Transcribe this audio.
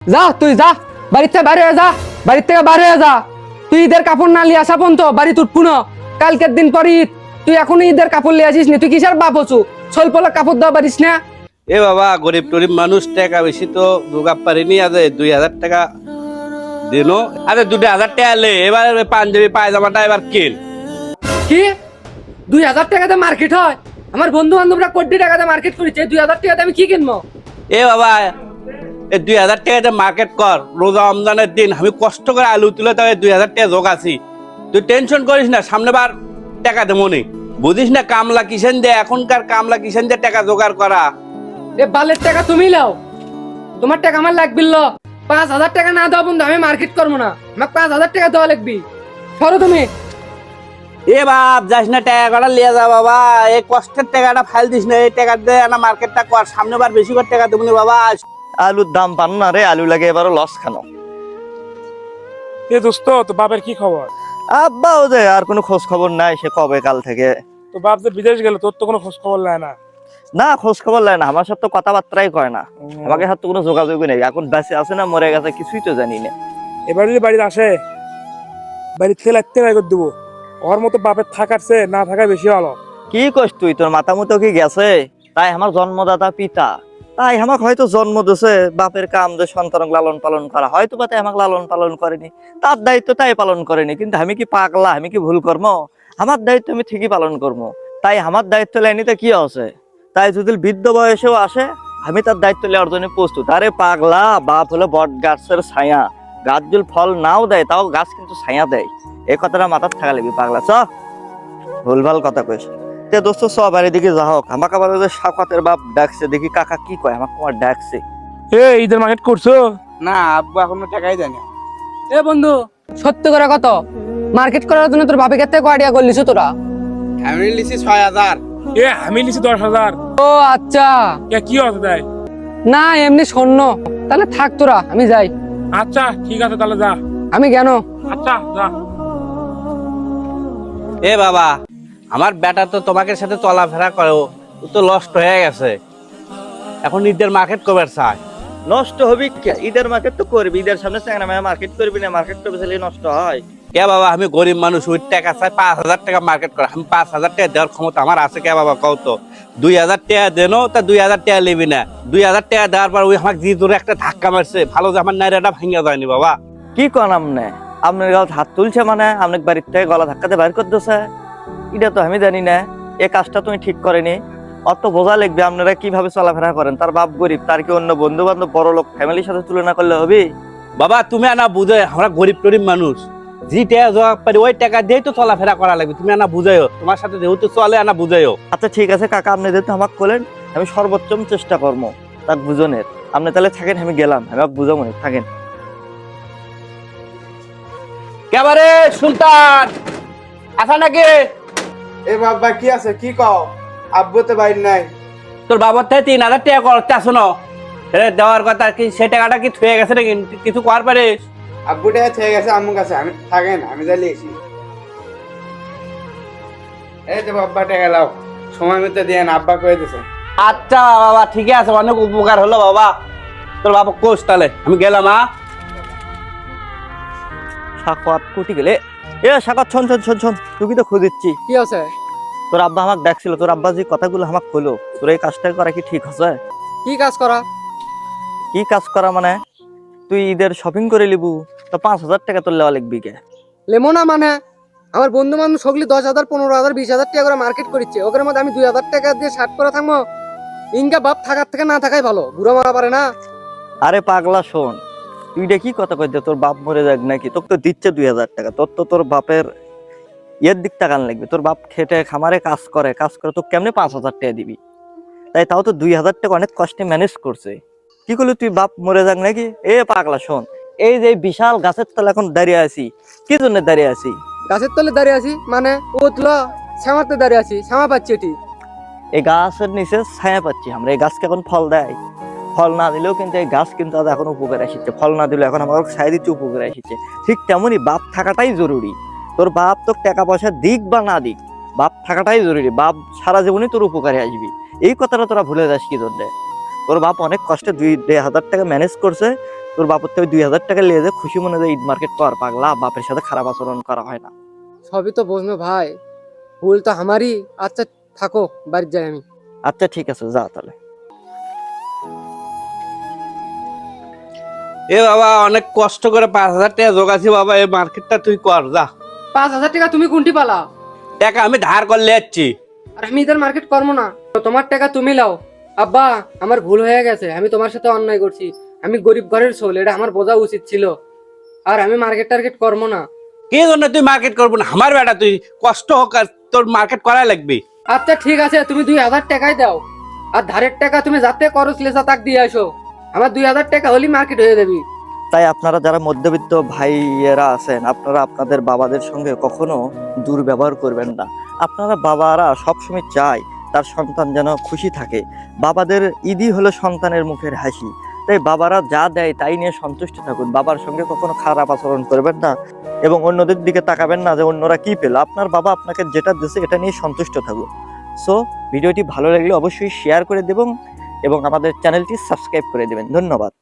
যা তুই যা, বাড়ির থেকে বাইরে হয়ে যা, বাড়ির থেকে বাইরে হয়ে যা। তুই ঈদের কাপড় না লিয়ে আসা পর্যন্ত বাড়ি তুটবো না। কালকের দিন পর ঈদ, তুই এখনো ঈদের কাপড় লিয়ে আসিস নি? তুই কিসের বাপ হচ্ছু? স্বল্পলা কাপড় দেওয়া পারিস না? এ বাবা, গরিব টরিব মানুষ, টাকা বেশি তো জোগাড় পারিনি। আজ 2000 টাকা দিনো। আরে 2000 টাকা লে, এবার পাঞ্জাবি পায়জামাটা এবার কিন। কি 2000 টাকাতে মার্কেট হয়? আমার বন্ধু বান্ধবরা কোটি টাকাতে মার্কেট করেছে, 2000 টাকাতে আমি কি কিনবো? এ বাবা, এই 2000 টাকাতে মার্কেট কর। রোজা রমজানের দিন আমি কষ্ট করে আলু তুলে তবে 2000 টাকা জোগাছি। তুই টেনশন করিস না, সামনে বার টাকা দেবো নি। বুঝিস না কামলা কিসেন দে, এখনকার কামলা কিসেন দে টাকা জোগাড় করা। এ বালের টাকা তুমি লাও, তোমার টাকা আমার লাগবে। 5000 টাকা না দেওয়া বন্ধু আমি মার্কেট করবো না। আমার 5000 টাকা দেওয়া লাগবে। সরো তুমি। এ বাপ, যাস না, টাকা কটা লিয়ে যা বাবা। এই কষ্টের টাকাটা ফাইল দিস না, এই টাকা দিয়ে না মার্কেটটা কর। সামনে বার বেশি করে টাকা দেবো বাবা। আলুর দাম পান না রে, আলু লাগে এবারও লস খানো। এ দোস্ত, তো বাপের কি খবর? আব্বাও যে আর কোনো খোঁজ খবর নাই, সে কবে কাল থেকে। তো বাপ যে বিদেশ গেল, তোর তো কোনো খোঁজ খবর নেয় না। না, খোঁজ খবর নেয় না, আমার সাথে তো কথাবার্তাই কয় না। আমাকে সাথে কোনো যোগাযোগই নেই। এখন বেঁচে আছে না মরে গেছে কিছুই তো জানি না। এবার যদি বাড়িতে আসে, বাড়ি থেকে লাগতে নাই করে দেবো। ওর মতো বাপের থাকার চেয়ে না থাকা বেশি ভালো। কি কস তুই? তোর মাথা মতো কি গেছে? তাই আমার জন্মদাতা পিতা, তাই আমাকে হয়তো জন্ম দিছে। বাপের কাম যে সন্তান লালন পালন করা, হয়তো বা তাই আমাকে লালন পালন করেনি, তার দায়িত্ব তাই পালন করেনি। কিন্তু আমি কি পাগলা? আমি কি ভুল কর্ম? আমার দায়িত্ব আমি ঠিকই পালন করবো। তাই আমার দায়িত্ব লাইনিতে কি আছে? তাই যদি বৃদ্ধ বয়সেও আসে, আমি তার দায়িত্ব নেওয়ার জন্য প্রস্তুত। আরে পাগলা, বাপ হলো বট গাছের ছায়া। গাছ যদি ফল নাও দেয়, তাও গাছ কিন্তু ছায়া দেয়। এই কথাটা মাথার থাকা লাগবে পাগলা। চ, ভুলভাল কথা কইস। তে দোস্ত চ, বাড়ির দিকে যা হোক। আমাকে আবার ওই যে সাকাতের বাপ ডাকছে, দেখি কাকা কি কয়। আমাকে তোমার ডাকছে। এ ঈদের মার্কেট করছো? না, আব্বু এখনো টাকাই দেয়নি। এ বন্ধু, সত্য করে কত মার্কেট করার জন্য তোর বাপের কাছে কয় টাকা করলিস তোরা? আমি লিছি 6000। এ আমি লিছি 10,000। ও আচ্ছা, এ কি হতে দেয়? না এমনি শূন্য। তাহলে থাক তোরা, আমি যাই। আচ্ছা ঠিক আছে, তাহলে যা। আমি কেন? আচ্ছা যা। এ বাবা, আমার বেটা তো তোমাকে সাথে চলাফেরা করে, ও তো লস্ট হয়ে গেছে। এখন ঈদের মার্কেট কবে চায়? নষ্ট হবি কে? ঈদের মার্কেট তো করবি। ঈদের সামনে চ্যাংরা মেয়ে মার্কেট করবি না? মার্কেট করবি তাহলে নষ্ট হয়। কে বাবা, আমি গরিব মানুষ, ওই টাকা চাই 5000 টাকা মার্কেট করে। আমি 5000 টাকা দেওয়ার ক্ষমতা আমার আছে কে বাবা? কও তো। 2000 টাকা দেনো, তা 2000 টাকা নিবি না? 2000 টাকা দেওয়ার পর ওই আমাকে যে জোরে একটা ধাক্কা মারছে, ভালো যে আমার নাইরাটা ভাঙা যায়নি বাবা। কি কন আমনে? আপনার গায়ে হাত তুলছে মানে আপনার বাড়ির থেকে গলা ধাক্কাতে বাইর করে দিচ্ছে? এটা তো আমি জানি না। এই কাজটা তুমি ঠিক করেনি। অত বোঝা লাগবে আপনারা কিভাবে চলাফেরা করেন। তার বাপ গরিব, তার কি অন্য বন্ধু বান্ধব বড় লোক ফ্যামিলির সাথে তুলনা করলে হবে? বাবা তুমি আনা বুঝে, আমরা গরিব টরিব মানুষ, যে টাকা জমা পারি ওই টাকা দিয়েই তো চলাফেরা করা লাগবে। তুমি আনা বুঝাইও, তোমার সাথে যেহেতু চলে আনা বুঝাইও। আচ্ছা ঠিক আছে কাকা, আপনি যেহেতু আমাকে বলেন, আমি সর্বোচ্চ চেষ্টা করবো তার বুঝনের। আপনি তাহলে থাকেন, আমি গেলাম। আমি বুঝাবো না, থাকেন। কেবারে সুলতান আসা নাকি? এ বাবা কি আছে? কি কও? আব্বু তো বাইর নাই। তোর বাবার থেকে 3000 টাকা করতে আসো না দেওয়ার কথা কি? সে টাকাটা কি থুয়ে গেছে নাকি? কিছু কর পারিস? আব্বু টাকা থেকে গেছে আম্মুর কাছে। আমি থাকেন, আমি যাই লিয়েছি। এই তো বাবা টাকা লাও, সময় মতো দিয়ে আব্বা কয়ে দিছে। আচ্ছা বাবা, ঠিক আছে, অনেক উপকার হলো বাবা। তোর বাবা কোষ, তাহলে আমি গেলাম। সাকাত কুটি গেলে। এ সাকাত, শোন শোন শোন শোন, তুই তো খুঁজিচ্ছি। কি আছে? তোর আব্বা আমাকে ডাকছিল। তোর আব্বা যে কথাগুলো আমাকে কইলো, তোর এই কাজটা করা কি ঠিক আছে? কি কাজ করা? কি কাজ করা মানে? তুই ঈদের শপিং করে লিবু, তো 5000 টাকা তোর লেওয়া লিখবি কে? লেমো না মানে? আমার বন্ধু বান্ধব সগলি 10,000, 15,000, 20,000 টাকা করে মার্কেট করেছে। ওখানের মধ্যে আমি 2000 টাকা দিয়ে শার্ট করে থাকবো? ইনকা বাপ থাকার থেকে না থাকাই ভালো। বুড়ো মারা পারে না। আরে পাগলা শোন, তুই এটা কি কথা কইতে? তোর বাপ মরে যাক নাকি? তোকে তো দিচ্ছে 2000 টাকা। তোর বাপের ইয়ের দিক টাকান লাগবে। তোর বাপ খেটে খামারে কাজ করে তো কেমনে 5000 টাকা দিবি? তাই তাও তো 2000 টাকা অনেক কষ্টে ম্যানেজ করছে। কি করলি তুই? বাপ মরে যাক নাকি? এ পাগলা শোন, এই যে বিশাল গাছের তলা এখন দাঁড়িয়ে আছি, কি জন্য দাঁড়িয়ে আছি? গাছের তলে দাঁড়িয়ে আছি মানে? ও তুলো শ্যামাতে দাঁড়িয়ে আছি, শ্যামা পাচ্ছি এটি। এই গাছের নিচে ছায়া পাচ্ছি আমরা। এই গাছকে এখন ফল দেয়। ফল না দিলেও কিন্তু এই গাছ কিন্তু আজ এখন উপকার আসছে। ফল না দিলেও এখন আমাকে ছায়া দিচ্ছে, উপকার আসছে। ঠিক তেমনই বাপ থাকাটাই জরুরি। তোর বাপ তোর টাকা পয়সা দিক বা না দিক, বাপ থাকাটাই জরুরি। বাপ সারা জীবনই তোর উপকারে আসবি। এই কথাটা তোরা ভুলে যাস কি জন্য? তোর বাপ অনেক কষ্টে 2,000 টাকা ম্যানেজ করছে। তোর বাপের থেকে 2000 টাকা নিয়ে যে খুশি মনে যায় ঈদ মার্কেট কর পাগলা, বাপের সাথে খারাপ আচরণ করা হয় না। সবই তো বুঝলো ভাই, ভুল তো আমারই। আচ্ছা থাকো, বাড়ি যাই আমি। আচ্ছা ঠিক আছে, যা তাহলে। এ বাবা অনেক কষ্ট করে 5,000 টাকা জোগাছি বাবা, এই মার্কেটটা তুই কর যা। 5,000 টাকা তুমি কোনটি পালা? টাকা আমি ধার করলে যাচ্ছি। আর আমি ঈদের মার্কেট করবো না, তো তোমার টাকা তুমি লাও। আব্বা, আমার ভুল হয়ে গেছে, আমি তোমার সাথে অন্যায় করছি। আমি গরিব ঘরের ছোল, এটা আমার বোঝা উচিত ছিল। আর আমি মার্কেট টার্গেট করবো না। কি জন্য তুই মার্কেট করবো না? আমার বেটা, তুই কষ্ট হোক আর তোর মার্কেট করাই লাগবে। আচ্ছা ঠিক আছে, তুমি 2,000 টাকাই দাও। আর ধারের টাকা তুমি যাতে খরচ লেসা তাক দিয়ে আসো। আমার 2,000 টাকা হলেই মার্কেট হয়ে যাবি। তাই আপনারা যারা মধ্যবিত্ত ভাইয়েরা আছেন, আপনারা আপনাদের বাবাদের সঙ্গে কখনো দুর্ব্যবহার করবেন না। আপনারা বাবারা সবসময় চায় তার সন্তান যেন খুশি থাকে। বাবাদের ঈদই হলো সন্তানের মুখের হাসি। তাই বাবারা যা দেয় তাই নিয়ে সন্তুষ্ট থাকুন। বাবার সঙ্গে কখনো খারাপ আচরণ করবেন না এবং অন্যদের দিকে তাকাবেন না যে অন্যরা কি পেল। আপনার বাবা আপনাকে যেটা দিয়েছে এটা নিয়ে সন্তুষ্ট থাকুন। সো ভিডিওটি ভালো লাগলে অবশ্যই শেয়ার করে দেবেন এবং আমাদের চ্যানেলটি সাবস্ক্রাইব করে দেবেন। ধন্যবাদ।